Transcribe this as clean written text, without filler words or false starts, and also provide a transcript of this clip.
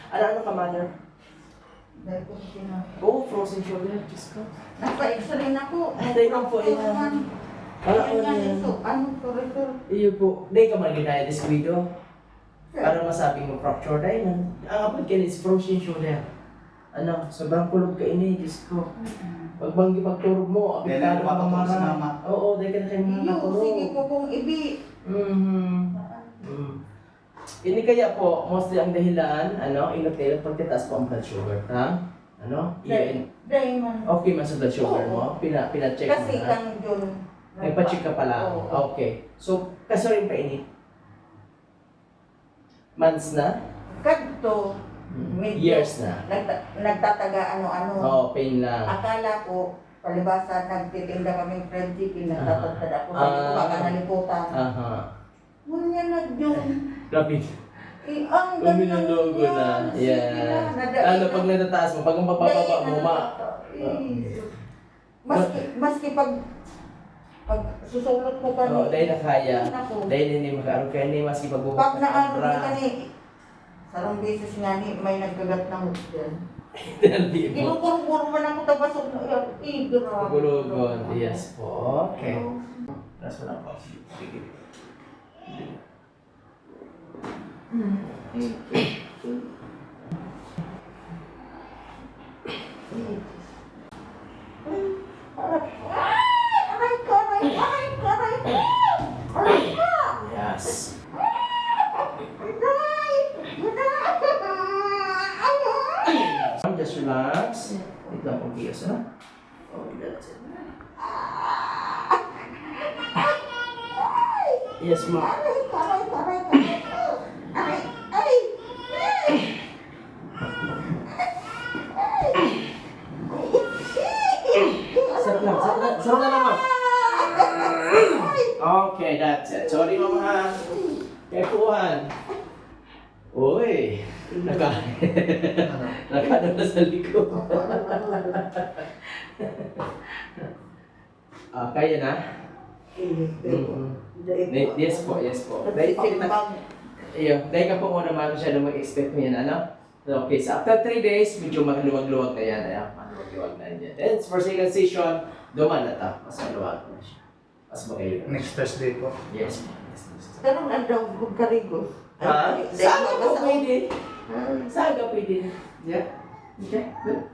Ano ka, mother? Dahil ko sila. Oo, frozen shoulder. Diyos ko. Nagpa-x-ray na po. Ay, lang po, ina. Ayan nga nito. Ano, sorry. Iyo po. Hindi ka man ginaya video. Para masabing mo fracture dahil ang apod ka is frozen shoulder. Ano, sobrang kulog ka ini, Diyos ko. Pag banggi pagturog mo, Dahil apektado ano pa ang to mga sa mama? Oo, dahil ka na kayo mga Iyo, natulog. sige po kung ibi. Ini kaya po, mostly ang dahilan, inot-inot pagkataas po ang blood sugar, ha? Ano? Dahil man. Okay man sa blood sugar mo? Pina-check mo Kasi na? kang Jun. Nagpa-check ka pala? Oo. Okay. So, kaso rin pa ini? Months na? Kadto. Medyo Years na? Nagtataga ano-ano. Oo, pain lang. Akala ko, palibasa, nagtitinda kaming fried chicken, nagtatagtad ako. Sabi ko, baka naliputan. Aha. Ngunyan na Jun. Grabe. Ang Kami na logo na. Yeah. Ano, pag natataas mo, pag mapapababa mo, Maski pag susulot ko ka Oo, dahil nakaya. Ako. Dahil hindi makaroon kaya hindi maski pagbubukas. Pag naano ka ni, sarong beses nga ni, may nagkagat ng dyan. Hindi mo. Kinukuro man ako tabasok na, grabe. Gulugon. Yes po. Okay. Tapos wala pa. Sige. Yes. Just relax. Wait lang po bias, ha? Oh, that's it. Yes, ma. Sarap lang, sarap na naman. Okay, that's it. Sorry, mama, ha? Kepuhan. Uy, nakano na sa likod. Kaya na? Yes po, yes po. Dahil ka po muna masyadong mag-expect mo yan, ano? Okay, so after 3 days, medyo maluwag-luwag na yan. Maluwag-luwag na yan. Then, for second session, duman na ta. Mas maluwag na siya. Mas magayon na. Next Thursday po. Yes po. Ganun ang daw, karigos. Ha? Saga po pwede. Saga pwede. Yeah. Okay, good.